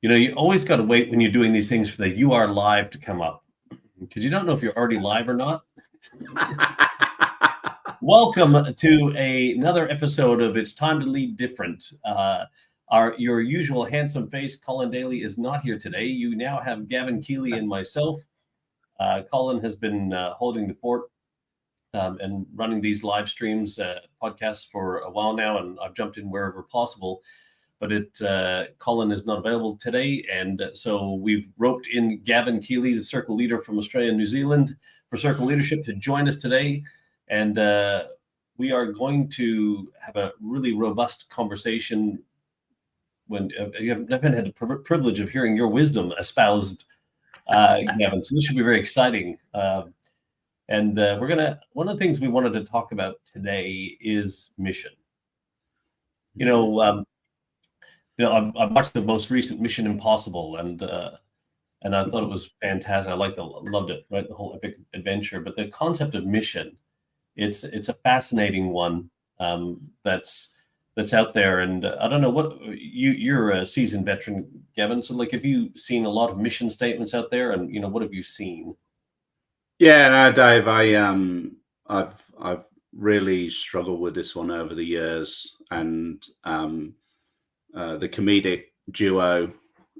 You always got to wait when you're doing these things for the "you are live" to come up, because you don't know if you're already live or not. Welcome to another episode of It's Time to Lead Different. Your usual handsome face, Colin Daly, is not here today. You now have Gavin Keeley and myself. Colin has been holding the fort and running these live streams, podcasts for a while now, and I've jumped in wherever possible. But Colin is not available today, and so we've roped in Gavin Keeley, the Circle leader from Australia and New Zealand, for Circle Leadership to join us today. And we are going to have a really robust conversation. When I haven't had the privilege of hearing your wisdom espoused, Gavin, so this should be very exciting. And one of the things we wanted to talk about today is mission. I watched the most recent Mission Impossible, and I thought it was fantastic. I loved it, right? The whole epic adventure. But the concept of mission, it's a fascinating one that's out there. And I don't know what you're a seasoned veteran, Gavin. So, have you seen a lot of mission statements out there? And what have you seen? Yeah, no, Dave. I've really struggled with this one over the years, and the comedic duo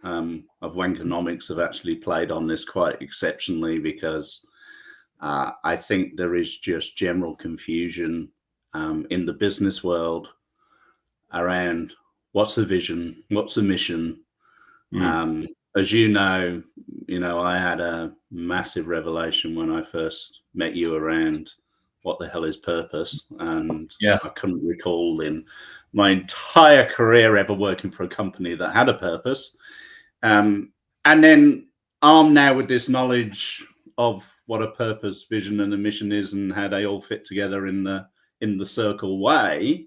of Wankonomics have actually played on this quite exceptionally, because I think there is just general confusion in the business world around what's the vision, what's the mission. As you know, I had a massive revelation when I first met you around what the hell is purpose, and I couldn't recall in my entire career ever working for a company that had a purpose. And then armed now with this knowledge of what a purpose, vision, and a mission is, and how they all fit together in the Circle way,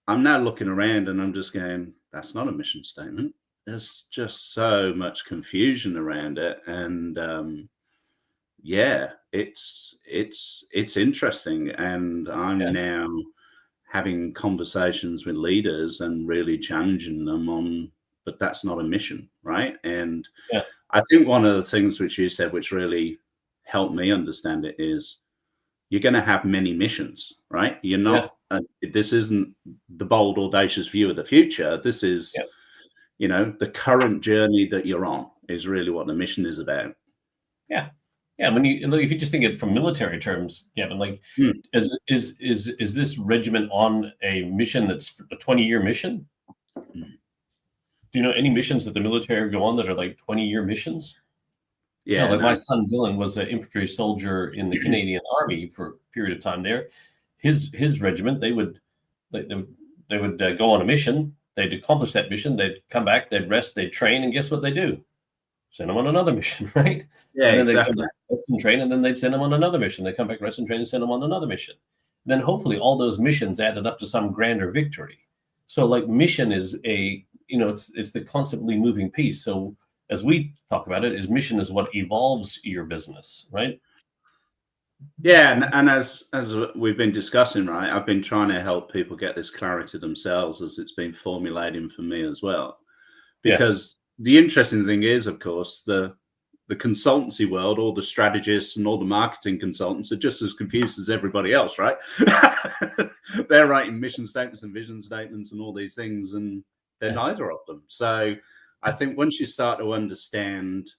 I'm now looking around and I'm just going, that's not a mission statement. There's just so much confusion around it, and it's interesting. And I'm now having conversations with leaders and really challenging them on, but that's not a mission, right? And I think one of the things which you said, which really helped me understand it, is you're going to have many missions, right? You're not, this isn't the bold, audacious view of the future. This is, the current journey that you're on is really what the mission is about. Yeah. Yeah, if you just think it from military terms, Gavin, is this regiment on a mission that's a 20-year mission? Do you know any missions that the military go on that are 20-year missions? Yeah, my son Dylan was an infantry soldier in the Canadian Army for a period of time there. His regiment, they would go on a mission, they'd accomplish that mission, they'd come back, they'd rest, they'd train, and guess what they do? Send them on another mission, right? Yeah, and then exactly. They'd come back, rest and train, and then they'd send them on another mission. They come back, rest and train, and send them on another mission. And then hopefully all those missions added up to some grander victory. So mission is it's the constantly moving piece. So as we talk about it, mission is what evolves your business, right? Yeah, and as we've been discussing, right, I've been trying to help people get this clarity themselves as it's been formulating for me as well. Because the interesting thing is, of course, the consultancy world, all the strategists and all the marketing consultants are just as confused as everybody else, right? They're writing mission statements and vision statements and all these things, and they're neither of them. So I think once you start to understand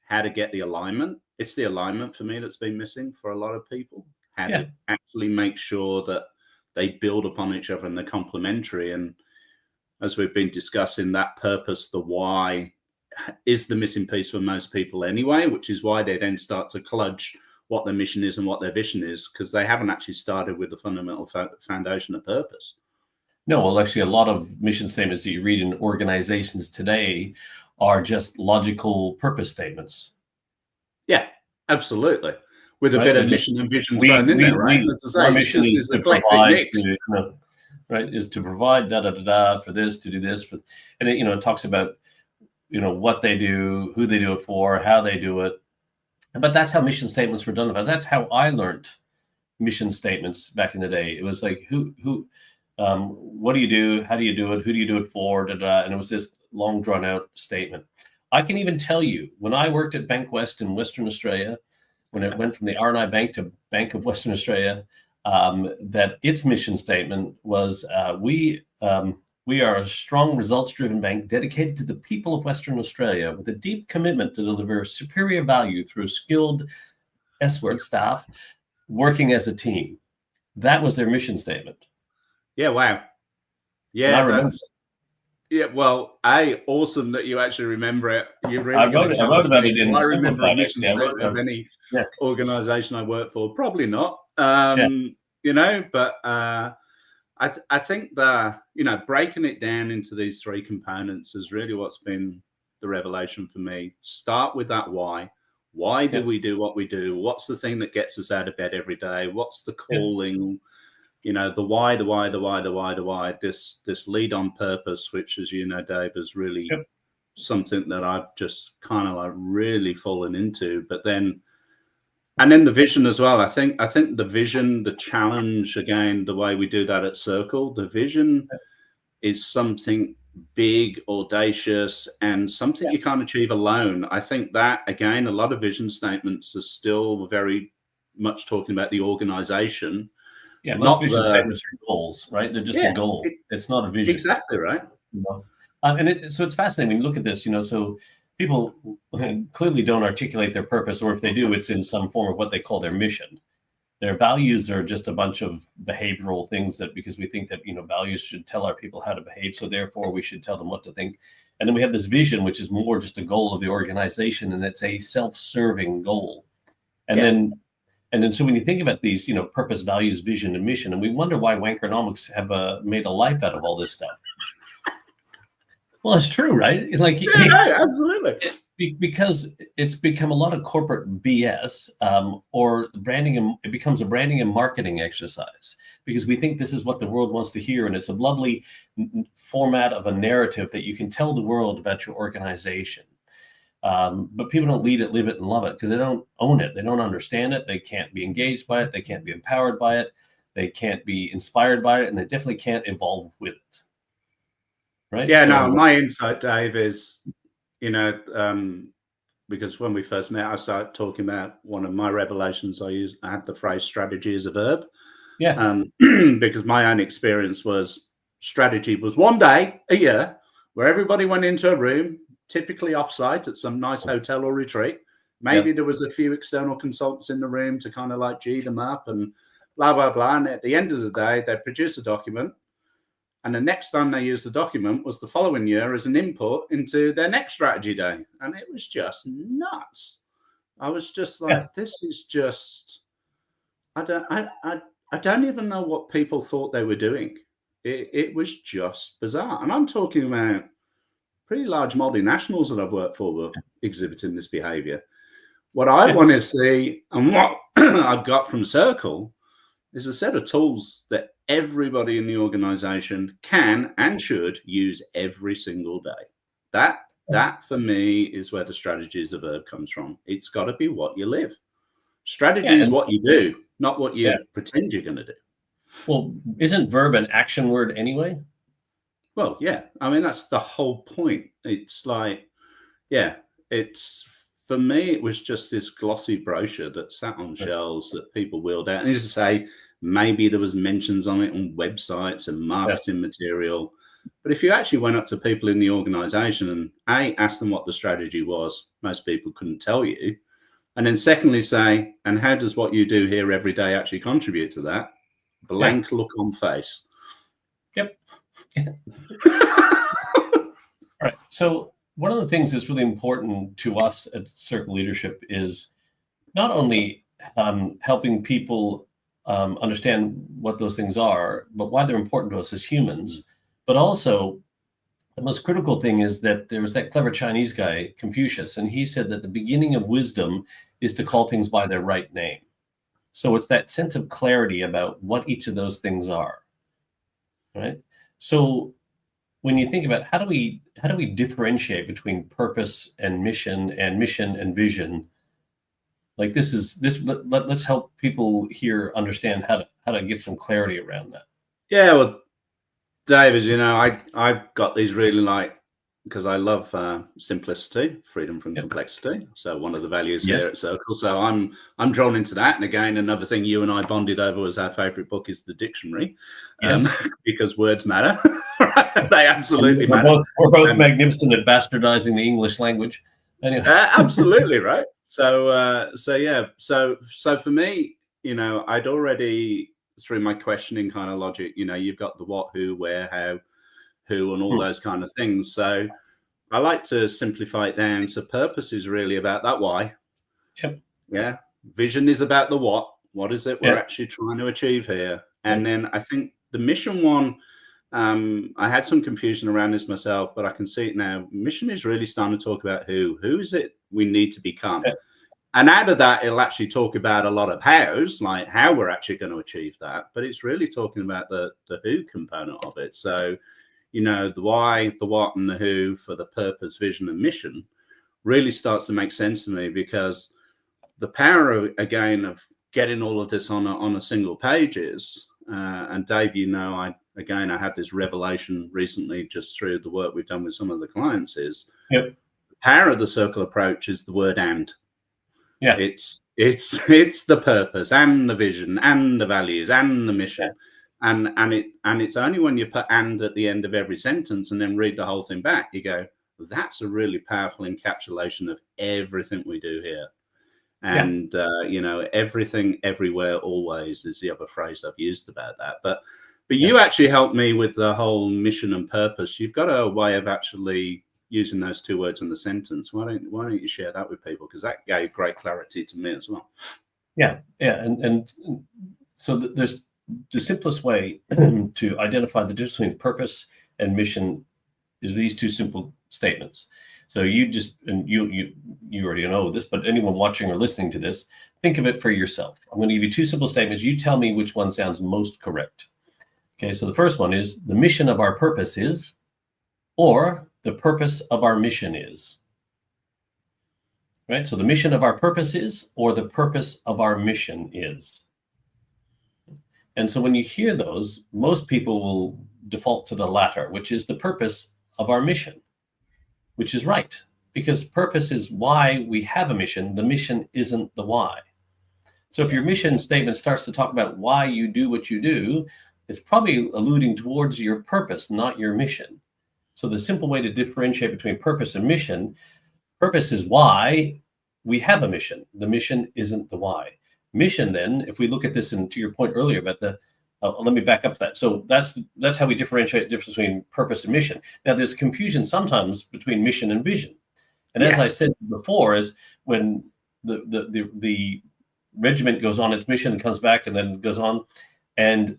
how to get the alignment, it's the alignment for me that's been missing for a lot of people. How to actually make sure that they build upon each other and they're complementary. And as we've been discussing, that purpose, the why, is the missing piece for most people anyway, which is why they then start to cludge what their mission is and what their vision is, because they haven't actually started with the fundamental foundation of purpose. No, well, actually, a lot of mission statements that you read in organizations today are just logical purpose statements. Yeah, absolutely. With a bit of mission and vision thrown in there, right? Our mission is to provide, is to provide for this, to do this, and it talks about what they do, who they do it for, how they do it. But that's how mission statements were done. That's how I learned mission statements back in the day. It was what do you do? How do you do it? Who do you do it for? And it was this long drawn out statement. I can even tell you, when I worked at Bank West in Western Australia, when it went from the R&I Bank to Bank of Western Australia, that its mission statement was, we are a strong results-driven bank dedicated to the people of Western Australia with a deep commitment to deliver superior value through skilled S-word staff working as a team. That was their mission statement. Yeah, wow. And Yeah, I remember. Yeah, well, awesome that you actually remember it. You're really I wrote about it in I remember a Simplified, mission actually. statement of any Yeah. organization I work for. Probably not, you know, but I think that, you know, breaking it down into these three components is really what's been the revelation for me. Start with that why. Why do we do what we do? What's the thing that gets us out of bed every day? What's the calling? You know, the why, this lead on purpose, which, as you know, Dave, is really something that I've just kind of like really fallen into. But then, and then the vision as well. I think the vision, the challenge, again, the way we do that at Circle, the vision is something big, audacious, and something you can't achieve alone. I think that, again, a lot of vision statements are still very much talking about the organization. Yeah, most vision statements are goals, right? They're just a goal. It's not a vision. Exactly right. You know? So it's fascinating when you look at this, you know, so people clearly don't articulate their purpose, or if they do, it's in some form of what they call their mission. Their values are just a bunch of behavioral things that, because we think that, you know, values should tell our people how to behave, so therefore we should tell them what to think. And then we have this vision, which is more just a goal of the organization, and it's a self-serving goal. And then so when you think about these, you know, purpose, values, vision, and mission, and we wonder why Wankernomics have made a life out of all this stuff. Well, it's true, right? Like, absolutely. Because it's become a lot of corporate BS, or branding, it becomes a branding and marketing exercise, because we think this is what the world wants to hear, and it's a lovely format of a narrative that you can tell the world about your organization. But people don't lead it, live it, and love it, because they don't own it. They don't understand it. They can't be engaged by it. They can't be empowered by it. They can't be inspired by it, and they definitely can't evolve with it. Right? Yeah, so, no, my insight, Dave, is, you know, because when we first met, I started talking about one of my revelations. I had the phrase strategy is a verb. Yeah. Because my own experience was strategy was one day a year where everybody went into a room, typically offsite at some nice hotel or retreat. Maybe there was a few external consultants in the room to kind of like G them up and blah, blah, blah. And at the end of the day, they'd produce a document. And the next time they used the document was the following year as an input into their next strategy day. And it was just nuts. I was just like, this is just, I don't even know what people thought they were doing. It was just bizarre. And I'm talking about pretty large multinationals that I've worked for were exhibiting this behavior. What I want to see, and what I've got from Circle, is a set of tools that everybody in the organization can and should use every single day. That for me is where the strategy is a verb comes from. It's got to be what you live. Strategy is what you do, not what you pretend you're going to do. Well, isn't verb an action word anyway? Well, yeah. I mean, that's the whole point. It's like, it's, for me, it was just this glossy brochure that sat on shelves that people wheeled out. And as I say, maybe there was mentions on it on websites and marketing material. But if you actually went up to people in the organization and asked them what the strategy was, most people couldn't tell you. And then secondly, say, and how does what you do here every day actually contribute to that? Blank look on face. Yep. All right. So one of the things that's really important to us at Circle Leadership is not only helping people understand what those things are, but why they're important to us as humans. But also, the most critical thing is that there was that clever Chinese guy, Confucius, and he said that the beginning of wisdom is to call things by their right name. So it's that sense of clarity about what each of those things are, right? So when you think about how do we differentiate between purpose and mission and vision, like let's help people here understand how to get some clarity around that. Yeah, well, Dave, as you know, I've got these really because I love simplicity, freedom from Yep. complexity. So one of the values here Yes. at Circle. So I'm drawn into that. And again, another thing you and I bonded over was our favorite book is the dictionary, Yes. because words matter. They absolutely We're matter. both magnificent at bastardizing the English language. Anyway. Absolutely right. So yeah. So for me, I'd already through my questioning kind of logic, you've got the what, who, where, how, who, and all those kind of things. So I like to simplify it down. So purpose is really about that why. Yep. Yeah. Vision is about the what. What is it we're Yep. actually trying to achieve here? And then I think the mission one, I had some confusion around this myself, but I can see it now. Mission is really starting to talk about who is it we need to become. Yep. And out of that, it'll actually talk about a lot of hows, like how we're actually going to achieve that. But it's really talking about the who component of it. So, the why, the what, and the who for the purpose, vision, and mission really starts to make sense to me, because the power, again, of getting all of this on a single page is, and Dave, I had this revelation recently just through the work we've done with some of the clients, is Yep. the power of the circle approach is the word and. Yeah. It's the purpose and the vision and the values and the mission. Yeah. And it's only when you put and at the end of every sentence and then read the whole thing back, you go, that's a really powerful encapsulation of everything we do here. And everything, everywhere, always is the other phrase I've used about that. But you actually helped me with the whole mission and purpose. You've got a way of actually using those two words in the sentence. Why don't you share that with people? Because that gave great clarity to me as well. Yeah. And so there's the simplest way to identify the difference between purpose and mission is these two simple statements. So you already know this, but anyone watching or listening to this, think of it for yourself. I'm going to give you two simple statements. You tell me which one sounds most correct. Okay, so the first one is the mission of our purpose is, or the purpose of our mission is. Right? So the mission of our purpose is, or the purpose of our mission is. And so when you hear those, most people will default to the latter, which is the purpose of our mission, which is right, because purpose is why we have a mission. The mission isn't the why. So if your mission statement starts to talk about why you do what you do, it's probably alluding towards your purpose, not your mission. So the simple way to differentiate between purpose and mission, purpose is why we have a mission. The mission isn't the why. Mission, then, if we look at this, and to your point earlier about let me back up to that. So that's how we differentiate the difference between purpose and mission. Now, there's confusion sometimes between mission and vision. And as I said before, is when the regiment goes on its mission and comes back and then goes on, and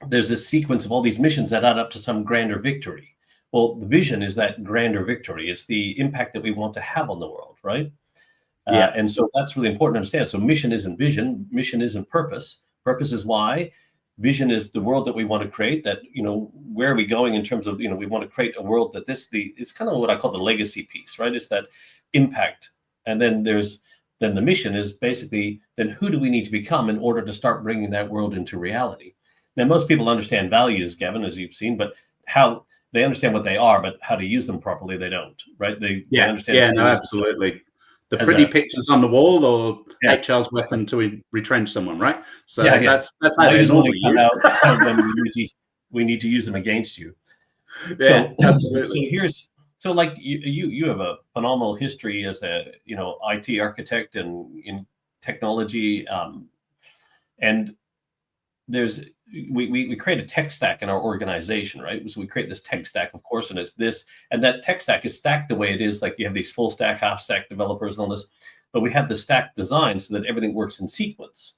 there's this sequence of all these missions that add up to some grander victory. Well, the vision is that grander victory. It's the impact that we want to have on the world, right? And so that's really important to understand. So mission isn't vision. Mission isn't purpose. Purpose is why. Vision is the world that we want to create. That, where are we going in terms of, we want to create a world that it's kind of what I call the legacy piece, right? It's that impact. And then then the mission is basically, then who do we need to become in order to start bringing that world into reality? Now, most people understand values, Gavin, as you've seen, but how they understand what they are, but how to use them properly, they don't, right? They understand. Yeah, no, absolutely. The pretty pictures on the wall, or HR's weapon to retrench someone, right? So that's how they normally use. We need to use them against you. Yeah, absolutely. So like you have a phenomenal history as a IT architect and in technology, and we create a tech stack in our organization, right? So we create this tech stack, of course, and it's this, and that tech stack is stacked the way it is. Like you have these full stack, half stack developers and all this, but we have the stack designed so that everything works in sequence.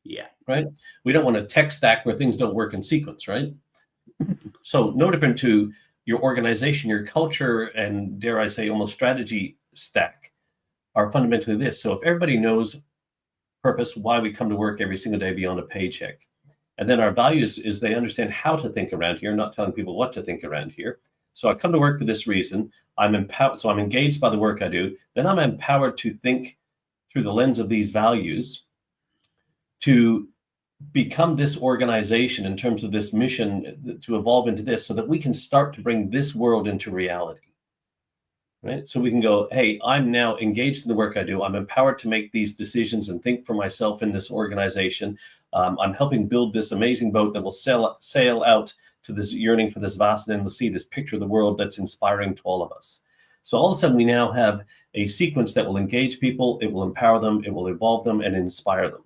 Yeah. Right. We don't want a tech stack where things don't work in sequence, right? So no different to your organization, your culture, and dare I say almost strategy stack are fundamentally this. So if everybody knows purpose, why we come to work every single day beyond a paycheck, and then our values is they understand how to think around here, not telling people what to think around here. So I come to work for this reason. I'm empowered. So I'm engaged by the work I do. Then I'm empowered to think through the lens of these values to become this organization in terms of this mission to evolve into this, so that we can start to bring this world into reality. Right? So we can go, hey, I'm now engaged in the work I do. I'm empowered to make these decisions and think for myself in this organization. I'm helping build this amazing boat that will sail out to this yearning for this vast and endless sea, this picture of the world that's inspiring to all of us. So all of a sudden, we now have a sequence that will engage people, it will empower them, it will evolve them, and inspire them.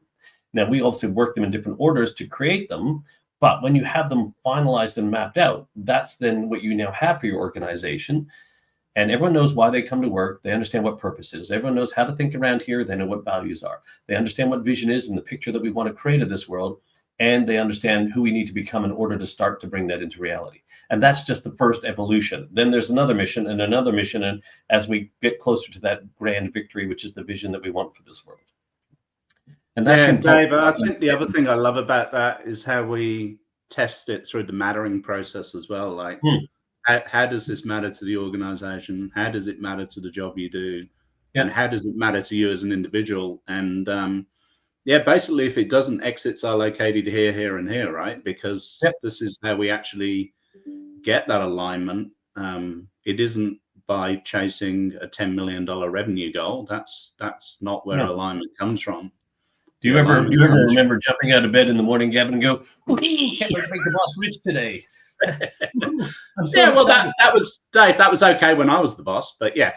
Now, we also work them in different orders to create them, but when you have them finalized and mapped out, that's then what you now have for your organization. And everyone knows why they come to work. They understand what purpose is. Everyone knows how to think around here. They know what values are. They understand what vision is and the picture that we want to create of this world. And they understand who we need to become in order to start to bring that into reality. And that's just the first evolution. Then there's another mission and another mission. And as we get closer to that grand victory, which is the vision that we want for this world. And that's Dave, I think the other thing I love about that is how we test it through the mattering process as well. Like, how does this matter to the organization? How does it matter to the job you do? And how does it matter to you as an individual? And basically, if it doesn't, exits are located here, here, and here, right? Because this is how we actually get that alignment. It isn't by chasing a $10 million revenue goal. That's not where alignment comes from. Do you ever remember jumping out of bed in the morning, Gavin, and go, can't wait to make the boss rich today? I'm so well, that was Dave. That was okay when I was the boss, but yeah.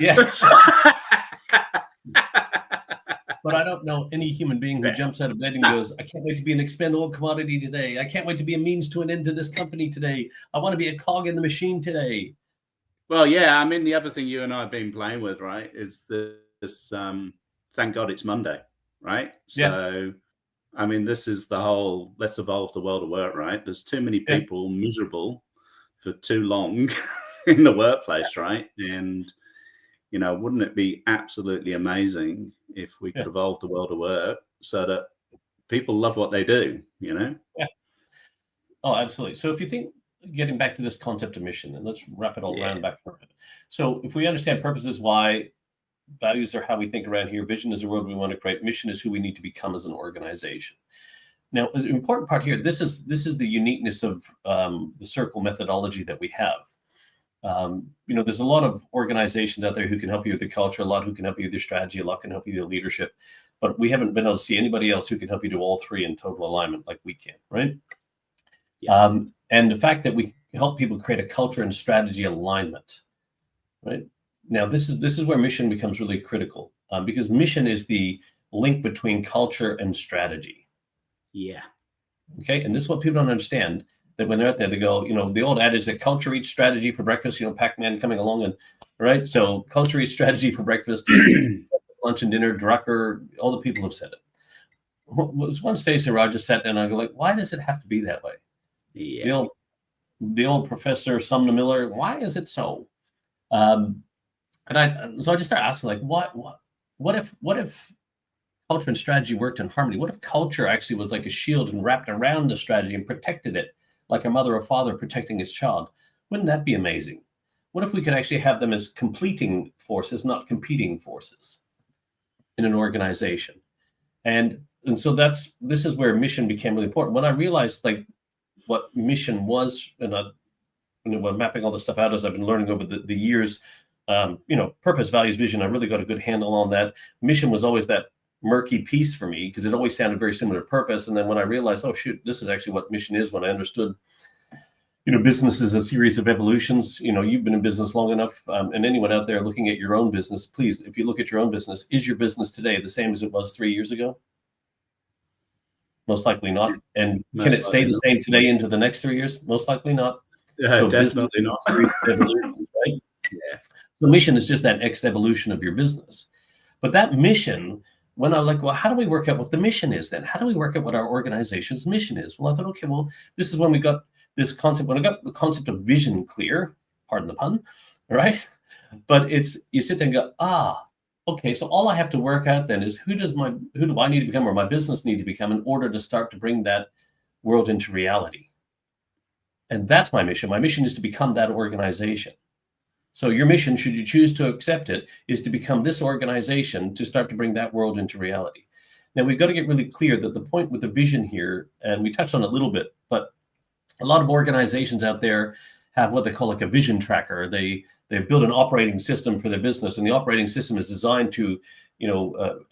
But I don't know any human being who jumps out of bed and goes, I can't wait to be an expendable commodity today. I can't wait to be a means to an end to this company today. I want to be a cog in the machine today. Well, yeah. I mean, the other thing you and I have been playing with, right, is this. Thank God it's Monday, right? So. I mean, this is the whole let's evolve the world of work, right? There's too many people miserable for too long in the workplace, right? And, wouldn't it be absolutely amazing if we could evolve the world of work so that people love what they do, Yeah. Oh, absolutely. So if you think, getting back to this concept of mission, and let's wrap it all around back for it. So if we understand purpose is why, values are how we think around here. Vision is the world we want to create. Mission is who we need to become as an organization. Now, an important part here, this is the uniqueness of the circle methodology that we have. There's a lot of organizations out there who can help you with the culture, a lot who can help you with your strategy, a lot can help you with your leadership, but we haven't been able to see anybody else who can help you do all three in total alignment like we can, right? And the fact that we help people create a culture and strategy alignment, right? Now, this is where mission becomes really critical, because mission is the link between culture and strategy. Yeah. Okay. And this is what people don't understand, that when they're out there, they go, the old adage that culture eats strategy for breakfast, Pac-Man coming along, and right. So culture eats strategy for breakfast, lunch and dinner, Drucker, all the people have said it. Was one stage where I just sat down and I go like, why does it have to be that way? Yeah. The old Professor Sumner Miller, why is it so? So I just started asking, like, what if culture and strategy worked in harmony? What if culture actually was like a shield and wrapped around the strategy and protected it, like a mother or father protecting his child? Wouldn't that be amazing? What if we could actually have them as completing forces, not competing forces in an organization? And so this is where mission became really important. When I realized like what mission was, and when mapping all this stuff out as I've been learning over the years, purpose, values, vision, I really got a good handle on that. Mission was always that murky piece for me because it always sounded very similar to purpose. And then when I realized, oh shoot, this is actually what mission is, when I understood, business is a series of evolutions. You've been in business long enough, and anyone out there looking at your own business, please, if you look at your own business, is your business today the same as it was 3 years ago? Most likely not. And can it stay the same today into the next 3 years? Most likely not. So definitely not. Right? Yeah. The mission is just that next evolution of your business. But that mission, when I was like, well, how do we work out what the mission is then? How do we work out what our organization's mission is? Well, I thought, okay, well, this is when we got this concept, when I got the concept of vision clear, pardon the pun, right? But you sit there and go, okay, so all I have to work out then is who do I need to become, or my business need to become, in order to start to bring that world into reality. And that's my mission. My mission is to become that organization. So your mission, should you choose to accept it, is to become this organization to start to bring that world into reality. Now, we've got to get really clear that the point with the vision here, and we touched on it a little bit, but a lot of organizations out there have what they call like a vision tracker. They build an operating system for their business, and the operating system is designed to,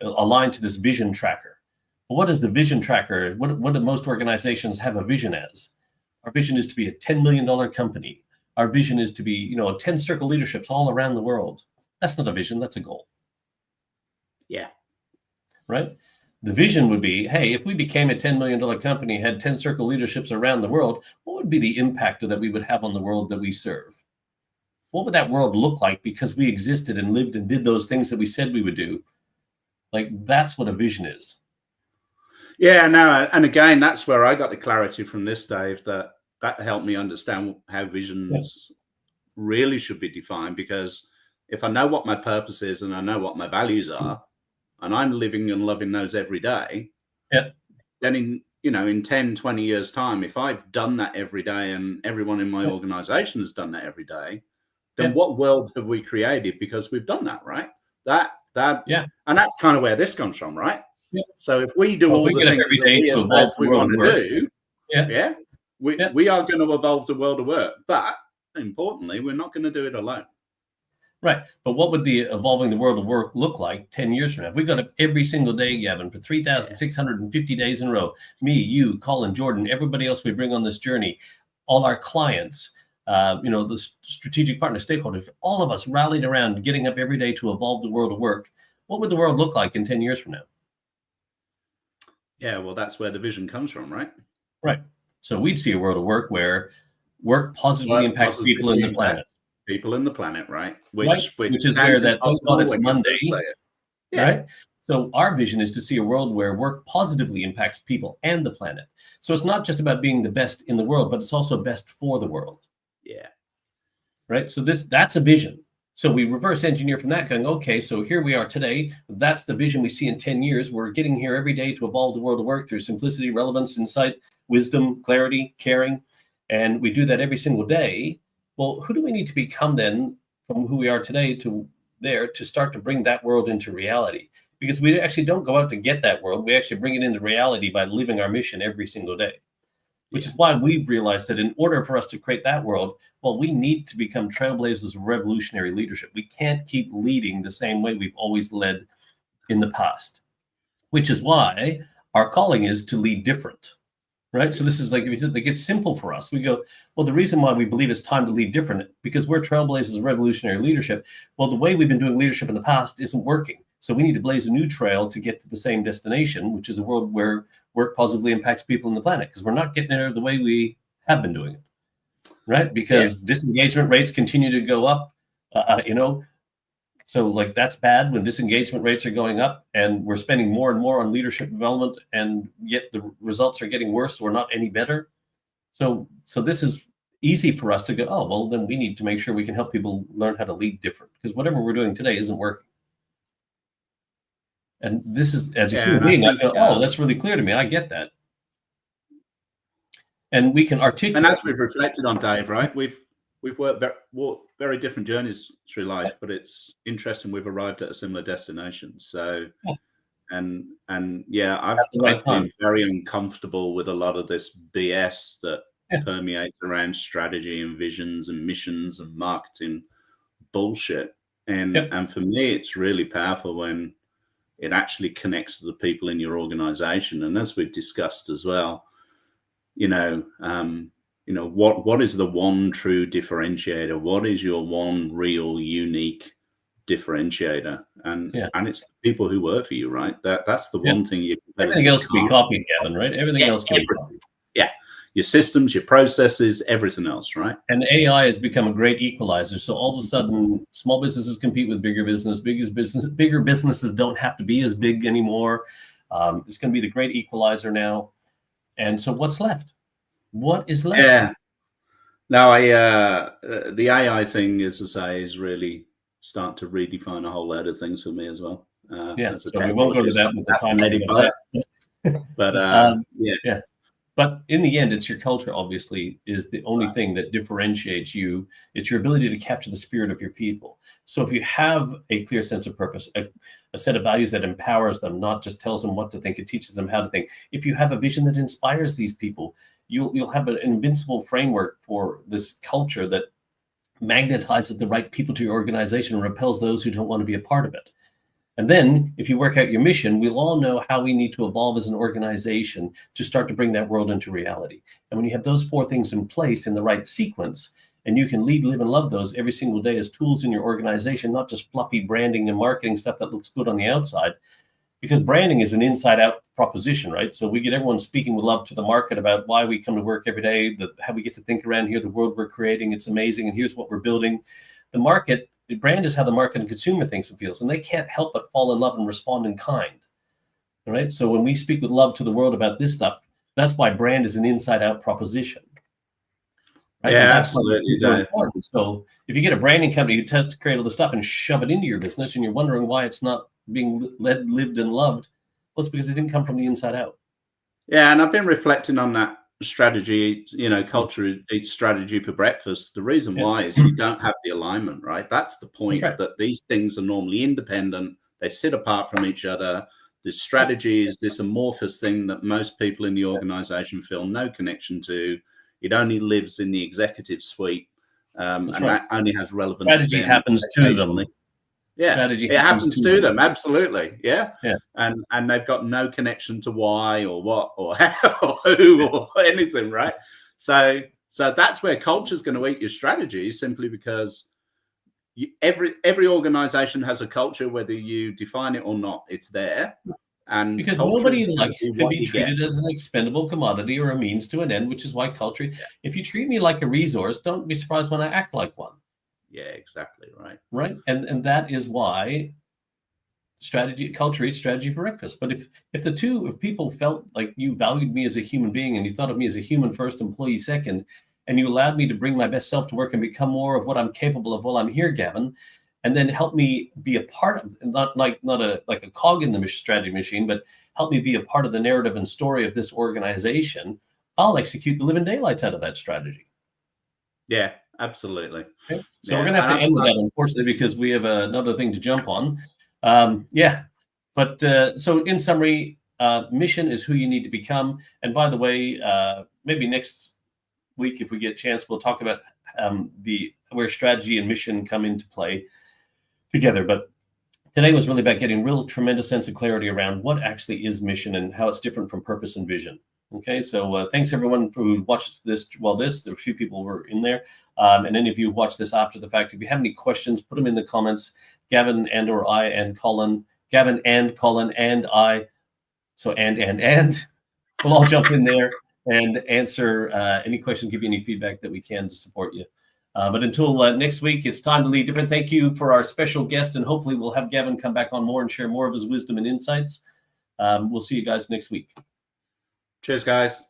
align to this vision tracker. But what is the vision tracker? What do most organizations have a vision as? Our vision is to be a $10 million company. Our vision is to be, 10 circle leaderships all around the world. That's not a vision, that's a goal. Yeah. Right? The vision would be, hey, if we became a $10 million company, had 10 circle leaderships around the world, what would be the impact that we would have on the world that we serve? What would that world look like because we existed and lived and did those things that we said we would do? Like, that's what a vision is. Yeah, no, and again, that's where I got the clarity from this, Dave, that helped me understand how visions really should be defined. Because if I know what my purpose is and I know what my values are, and I'm living and loving those every day, then in 10, 20 years time, if I've done that every day and everyone in my organization has done that every day, then what world have we created because we've done that, right? And that's kind of where this comes from, right? Yeah. So if we do all the things that we want to do, we are going to evolve the world of work. But importantly, we're not going to do it alone. Right. But what would the evolving the world of work look like 10 years from now? If we got up every single day, Gavin, for 3,650 days in a row, me, you, Colin, Jordan, everybody else we bring on this journey, all our clients, the strategic partner stakeholders, all of us rallied around getting up every day to evolve the world of work, what would the world look like in 10 years from now? Yeah, well, that's where the vision comes from, right? Right. So we'd see a world of work where work positively impacts people in the planet. People in the planet, right? Which is where that, oh God, it's Monday, right? So our vision is to see a world where work positively impacts people and the planet. So it's not just about being the best in the world, but it's also best for the world. Yeah. Right. So that's a vision. So we reverse engineer from that, going, okay, so here we are today. That's the vision we see in 10 years. We're getting here every day to evolve the world of work through simplicity, relevance, insight, wisdom, clarity, caring. And we do that every single day. Well, who do we need to become then from who we are today to there to start to bring that world into reality? Because we actually don't go out to get that world. We actually bring it into reality by living our mission every single day, which is why we've realized that in order for us to create that world, well, we need to become trailblazers of revolutionary leadership. We can't keep leading the same way we've always led in the past, which is why our calling is to lead different. Right. So this is like, it's simple for us. We go, well, the reason why we believe it's time to lead different, because we're trailblazers of revolutionary leadership. Well, the way we've been doing leadership in the past isn't working. So we need to blaze a new trail to get to the same destination, which is a world where work positively impacts people on the planet, because we're not getting there the way we have been doing it. Right. Because disengagement rates continue to go up, So like that's bad when disengagement rates are going up and we're spending more and more on leadership development, and yet the results are getting worse. We're not any better. So this is easy for us to go, oh, well, then we need to make sure we can help people learn how to lead different, because whatever we're doing today isn't working. And this is, as a human being, I go, oh, that's really clear to me. I get that. And we can articulate. And as we've reflected on, Dave, right? We've walked very different journeys through life, but it's interesting we've arrived at a similar destination. So, and I've been very uncomfortable with a lot of this BS that permeates around strategy and visions and missions and marketing bullshit. And for me, it's really powerful when it actually connects to the people in your organization. And as we've discussed as well, what is the one true differentiator? What is your one real unique differentiator? And it's the people who work for you, right? That's the one thing everything else can be copied, Gavin, right? Everything else can be copied. Yeah. Your systems, your processes, everything else, right? And AI has become a great equalizer. So all of a sudden, small businesses compete with bigger business. Bigger businesses don't have to be as big anymore. It's going to be the great equalizer now. And so what's left? What is left? Yeah. No, the AI thing, as I say, is really starting to redefine a whole load of things for me as well. So we won't go to that with the time. But in the end, it's your culture, obviously, is the only thing that differentiates you. It's your ability to capture the spirit of your people. So if you have a clear sense of purpose, a set of values that empowers them, not just tells them what to think, it teaches them how to think. If you have a vision that inspires these people, you'll have an invincible framework for this culture that magnetizes the right people to your organization and repels those who don't want to be a part of it. And then if you work out your mission, we'll all know how we need to evolve as an organization to start to bring that world into reality. And when you have those 4 things in place in the right sequence, and you can lead, live, and love those every single day as tools in your organization, not just fluffy branding and marketing stuff that looks good on the outside, because branding is an inside out proposition, right? So we get everyone speaking with love to the market about why we come to work every day, how we get to think around here, the world we're creating, it's amazing, and here's what we're building. The brand is how the market and consumer thinks and feels, and they can't help but fall in love and respond in kind. All right. So when we speak with love to the world about this stuff, that's why brand is an inside out proposition. Right? Yeah, and that's absolutely. Why it's important. So if you get a branding company who tries to create all the stuff and shove it into your business, and you're wondering why it's not being lived and loved, well, it's because it didn't come from the inside out. Yeah, and I've been reflecting on that strategy, culture strategy for breakfast. The reason why is you don't have the alignment, right? That's the point, that these things are normally independent. They sit apart from each other. The strategy is this amorphous thing that most people in the organization feel no connection to. It only lives in the executive suite, and that only has relevance. Strategy happens to them. Yeah, strategy happens to them. Absolutely. Yeah. And they've got no connection to why or what or how or who or anything, right? So that's where culture is going to eat your strategy, simply because every organization has a culture, whether you define it or not. It's there. And because nobody likes to be treated as an expendable commodity or a means to an end, which is why culture, if you treat me like a resource, don't be surprised when I act like one. Yeah, exactly. Right. And that is why culture eats strategy for breakfast. But if people felt like you valued me as a human being and you thought of me as a human first, employee second, and you allowed me to bring my best self to work and become more of what I'm capable of while I'm here, Gavin, and then help me be a part of, not a cog in the strategy machine, but help me be a part of the narrative and story of this organization, I'll execute the living daylights out of that strategy. Yeah, absolutely. Okay. So we're going to have to end with that, unfortunately, because we have another thing to jump on. But so in summary, mission is who you need to become. And by the way, maybe next week, if we get a chance, we'll talk about where strategy and mission come into play together. But today was really about getting real tremendous sense of clarity around what actually is mission and how it's different from purpose and vision. Okay, so thanks everyone who watched this. Well, there are a few people were in there, and any of you who watched this after the fact, if you have any questions, put them in the comments. Gavin and or I and Colin, Gavin and Colin and I, so and we'll all jump in there and answer any questions, give you any feedback that we can to support you. But until next week, it's time to lead different. Thank you for our special guest, and hopefully we'll have Gavin come back on more and share more of his wisdom and insights. We'll see you guys next week. Cheers, guys.